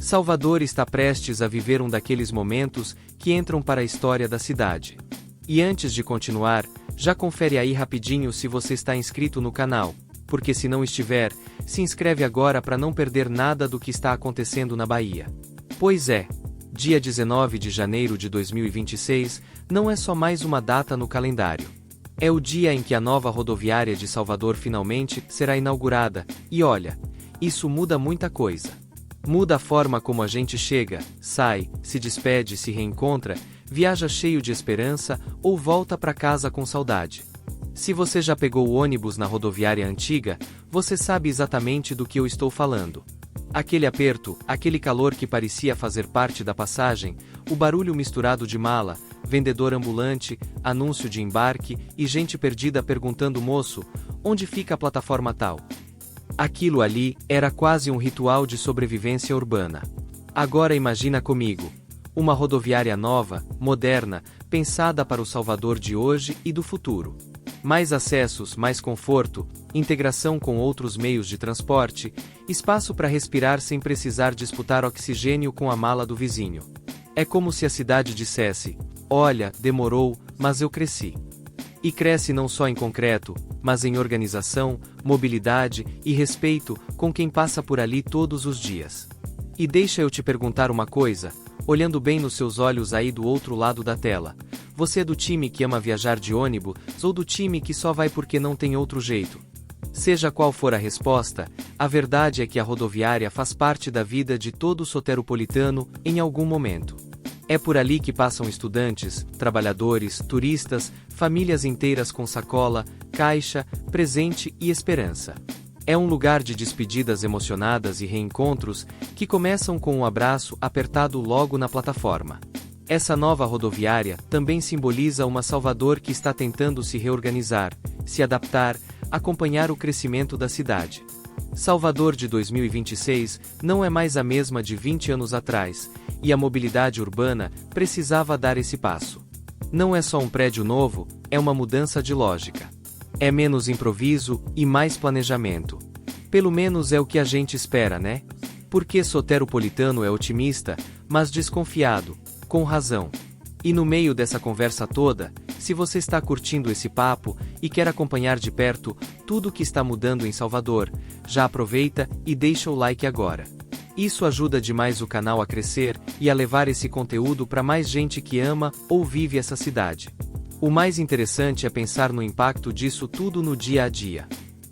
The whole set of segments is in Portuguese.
Salvador está prestes a viver um daqueles momentos que entram para a história da cidade. E antes de continuar, já confere aí rapidinho se você está inscrito no canal, porque se não estiver, se inscreve agora para não perder nada do que está acontecendo na Bahia. Pois é, dia 19 de janeiro de 2026, não é só mais uma data no calendário. É o dia em que a nova rodoviária de Salvador finalmente será inaugurada, e olha, isso muda muita coisa. Muda a forma como a gente chega, sai, se despede, se reencontra, viaja cheio de esperança ou volta para casa com saudade. Se você já pegou o ônibus na rodoviária antiga, você sabe exatamente do que eu estou falando. Aquele aperto, aquele calor que parecia fazer parte da passagem, o barulho misturado de mala, vendedor ambulante, anúncio de embarque e gente perdida perguntando: moço, onde fica a plataforma tal? Aquilo ali era quase um ritual de sobrevivência urbana. Agora imagina comigo. Uma rodoviária nova, moderna, pensada para o Salvador de hoje e do futuro. Mais acessos, mais conforto, integração com outros meios de transporte, espaço para respirar sem precisar disputar oxigênio com a mala do vizinho. É como se a cidade dissesse: olha, demorou, mas eu cresci. E cresce não só em concreto, mas em organização, mobilidade e respeito com quem passa por ali todos os dias. E deixa eu te perguntar uma coisa, olhando bem nos seus olhos aí do outro lado da tela. Você é do time que ama viajar de ônibus ou do time que só vai porque não tem outro jeito? Seja qual for a resposta, a verdade é que a rodoviária faz parte da vida de todo soteropolitano em algum momento. É por ali que passam estudantes, trabalhadores, turistas, famílias inteiras com sacola, caixa, presente e esperança. É um lugar de despedidas emocionadas e reencontros que começam com um abraço apertado logo na plataforma. Essa nova rodoviária também simboliza uma Salvador que está tentando se reorganizar, se adaptar, acompanhar o crescimento da cidade. Salvador de 2026 não é mais a mesma de 20 anos atrás, e a mobilidade urbana precisava dar esse passo. Não é só um prédio novo, é uma mudança de lógica. É menos improviso e mais planejamento. Pelo menos é o que a gente espera, né? Porque soteropolitano é otimista, mas desconfiado, com razão. E no meio dessa conversa toda, se você está curtindo esse papo e quer acompanhar de perto tudo o que está mudando em Salvador, já aproveita e deixa o like agora. Isso ajuda demais o canal a crescer e a levar esse conteúdo para mais gente que ama ou vive essa cidade. O mais interessante é pensar no impacto disso tudo no dia a dia.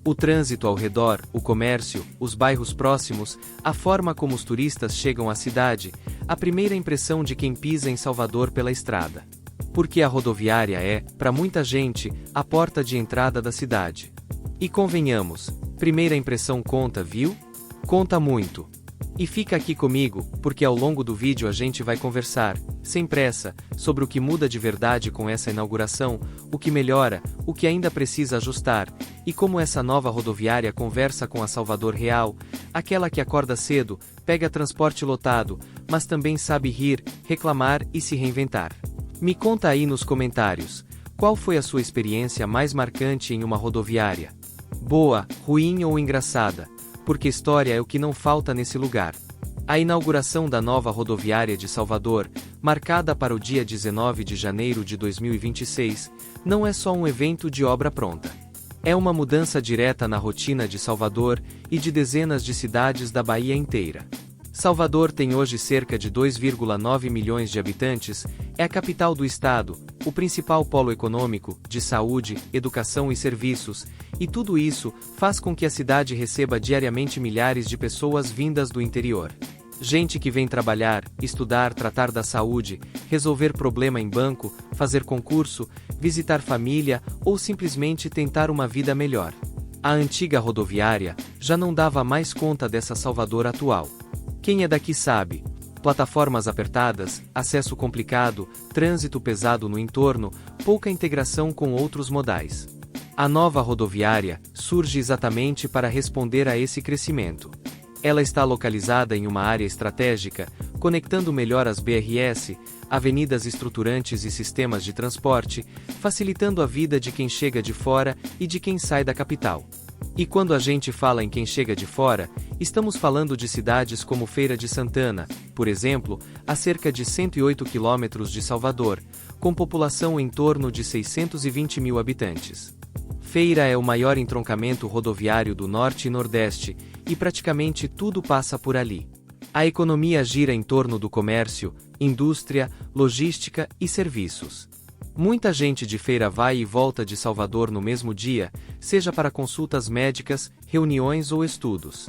O trânsito ao redor, o comércio, os bairros próximos, a forma como os turistas chegam à cidade, a primeira impressão de quem pisa em Salvador pela estrada. Porque a rodoviária é, para muita gente, a porta de entrada da cidade. E convenhamos, primeira impressão conta, viu? Conta muito. E fica aqui comigo, porque ao longo do vídeo a gente vai conversar, sem pressa, sobre o que muda de verdade com essa inauguração, o que melhora, o que ainda precisa ajustar, e como essa nova rodoviária conversa com a Salvador real, aquela que acorda cedo, pega transporte lotado, mas também sabe rir, reclamar e se reinventar. Me conta aí nos comentários, qual foi a sua experiência mais marcante em uma rodoviária? Boa, ruim ou engraçada? Porque história é o que não falta nesse lugar. A inauguração da nova rodoviária de Salvador, marcada para o dia 19 de janeiro de 2026, não é só um evento de obra pronta. É uma mudança direta na rotina de Salvador e de dezenas de cidades da Bahia inteira. Salvador tem hoje cerca de 2,9 milhões de habitantes, é a capital do estado, o principal polo econômico, de saúde, educação e serviços, e tudo isso faz com que a cidade receba diariamente milhares de pessoas vindas do interior. Gente que vem trabalhar, estudar, tratar da saúde, resolver problema em banco, fazer concurso, visitar família ou simplesmente tentar uma vida melhor. A antiga rodoviária já não dava mais conta dessa Salvador atual. Quem é daqui sabe. Plataformas apertadas, acesso complicado, trânsito pesado no entorno, pouca integração com outros modais. A nova rodoviária surge exatamente para responder a esse crescimento. Ela está localizada em uma área estratégica, conectando melhor as BRS, avenidas estruturantes e sistemas de transporte, facilitando a vida de quem chega de fora e de quem sai da capital. E quando a gente fala em quem chega de fora, estamos falando de cidades como Feira de Santana, por exemplo, a cerca de 108 quilômetros de Salvador, com população em torno de 620 mil habitantes. Feira é o maior entroncamento rodoviário do Norte e Nordeste, e praticamente tudo passa por ali. A economia gira em torno do comércio, indústria, logística e serviços. Muita gente de Feira vai e volta de Salvador no mesmo dia, seja para consultas médicas, reuniões ou estudos.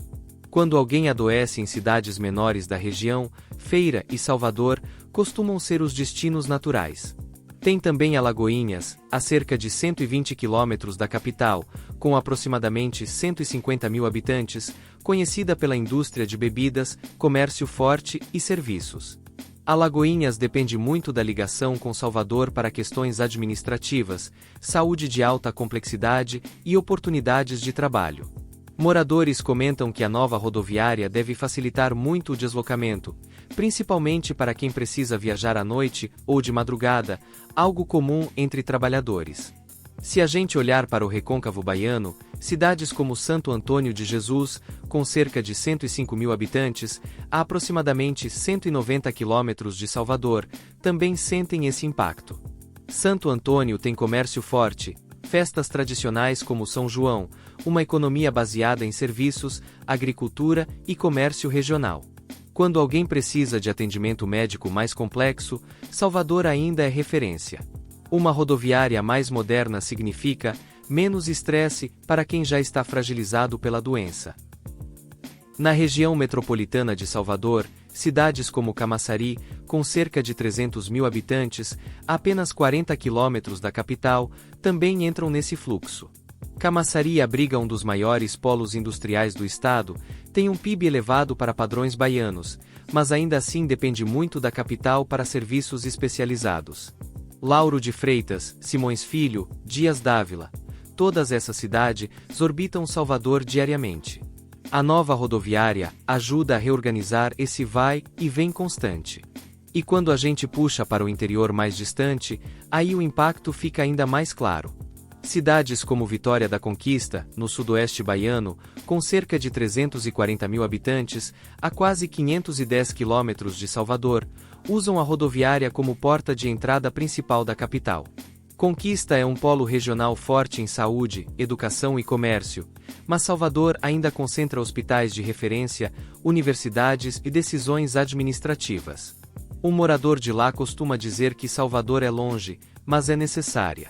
Quando alguém adoece em cidades menores da região, Feira e Salvador costumam ser os destinos naturais. Tem também Alagoinhas, a cerca de 120 quilômetros da capital, com aproximadamente 150 mil habitantes, conhecida pela indústria de bebidas, comércio forte e serviços. Alagoinhas depende muito da ligação com Salvador para questões administrativas, saúde de alta complexidade e oportunidades de trabalho. Moradores comentam que a nova rodoviária deve facilitar muito o deslocamento, principalmente para quem precisa viajar à noite ou de madrugada, algo comum entre trabalhadores. Se a gente olhar para o recôncavo baiano, cidades como Santo Antônio de Jesus, com cerca de 105 mil habitantes, a aproximadamente 190 quilômetros de Salvador, também sentem esse impacto. Santo Antônio tem comércio forte, festas tradicionais como São João, uma economia baseada em serviços, agricultura e comércio regional. Quando alguém precisa de atendimento médico mais complexo, Salvador ainda é referência. Uma rodoviária mais moderna significa menos estresse para quem já está fragilizado pela doença. Na região metropolitana de Salvador, cidades como Camaçari, com cerca de 300 mil habitantes, a apenas 40 quilômetros da capital, também entram nesse fluxo. Camaçari abriga um dos maiores polos industriais do estado, tem um PIB elevado para padrões baianos, mas ainda assim depende muito da capital para serviços especializados. Lauro de Freitas, Simões Filho, Dias Dávila. Todas essas cidades orbitam Salvador diariamente. A nova rodoviária ajuda a reorganizar esse vai e vem constante. E quando a gente puxa para o interior mais distante, aí o impacto fica ainda mais claro. Cidades como Vitória da Conquista, no sudoeste baiano, com cerca de 340 mil habitantes, a quase 510 quilômetros de Salvador, usam a rodoviária como porta de entrada principal da capital. Conquista é um polo regional forte em saúde, educação e comércio, mas Salvador ainda concentra hospitais de referência, universidades e decisões administrativas. Um morador de lá costuma dizer que Salvador é longe, mas é necessária.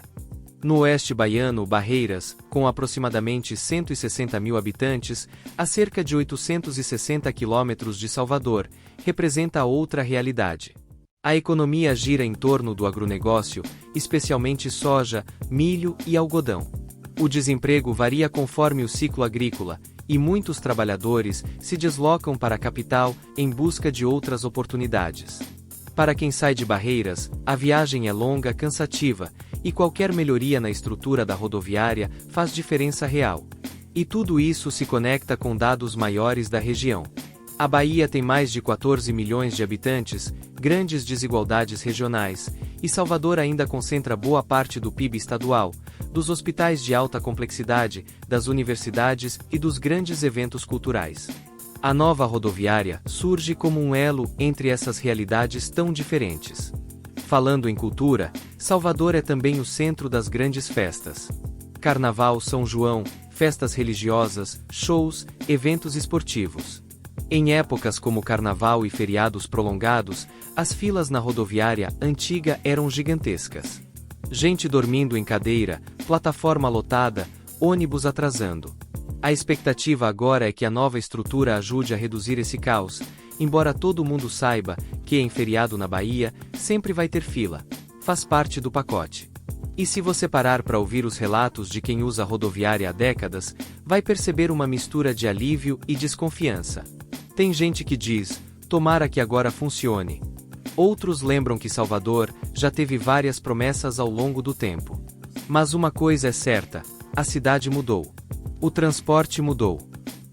No oeste baiano, Barreiras, com aproximadamente 160 mil habitantes, a cerca de 860 quilômetros de Salvador, representa outra realidade. A economia gira em torno do agronegócio, especialmente soja, milho e algodão. O desemprego varia conforme o ciclo agrícola, e muitos trabalhadores se deslocam para a capital em busca de outras oportunidades. Para quem sai de Barreiras, a viagem é longa, cansativa, e qualquer melhoria na estrutura da rodoviária faz diferença real. E tudo isso se conecta com dados maiores da região. A Bahia tem mais de 14 milhões de habitantes, grandes desigualdades regionais, e Salvador ainda concentra boa parte do PIB estadual, dos hospitais de alta complexidade, das universidades e dos grandes eventos culturais. A nova rodoviária surge como um elo entre essas realidades tão diferentes. Falando em cultura, Salvador é também o centro das grandes festas. Carnaval, São João, festas religiosas, shows, eventos esportivos. Em épocas como Carnaval e feriados prolongados, as filas na rodoviária antiga eram gigantescas. Gente dormindo em cadeira, plataforma lotada, ônibus atrasando. A expectativa agora é que a nova estrutura ajude a reduzir esse caos, embora todo mundo saiba que em feriado na Bahia sempre vai ter fila. Faz parte do pacote. E se você parar para ouvir os relatos de quem usa a rodoviária há décadas, vai perceber uma mistura de alívio e desconfiança. Tem gente que diz, tomara que agora funcione. Outros lembram que Salvador já teve várias promessas ao longo do tempo. Mas uma coisa é certa, a cidade mudou. O transporte mudou.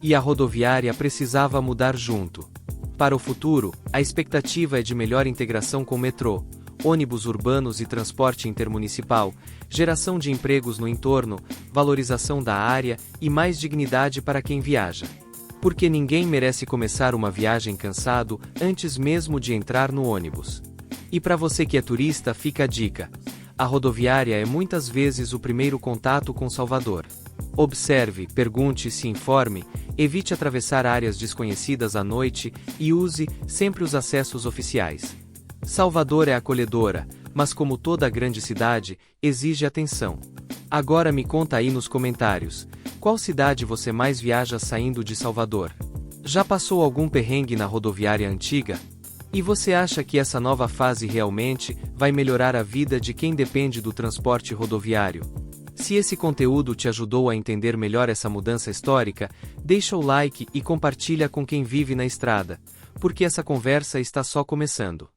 E a rodoviária precisava mudar junto. Para o futuro, a expectativa é de melhor integração com o metrô, ônibus urbanos e transporte intermunicipal, geração de empregos no entorno, valorização da área e mais dignidade para quem viaja. Porque ninguém merece começar uma viagem cansado antes mesmo de entrar no ônibus. E para você que é turista, fica a dica: a rodoviária é muitas vezes o primeiro contato com Salvador. Observe, pergunte, se informe, evite atravessar áreas desconhecidas à noite e use sempre os acessos oficiais. Salvador é acolhedora, mas como toda grande cidade, exige atenção. Agora me conta aí nos comentários, qual cidade você mais viaja saindo de Salvador? Já passou algum perrengue na rodoviária antiga? E você acha que essa nova fase realmente vai melhorar a vida de quem depende do transporte rodoviário? Se esse conteúdo te ajudou a entender melhor essa mudança histórica, deixa o like e compartilha com quem vive na estrada, porque essa conversa está só começando.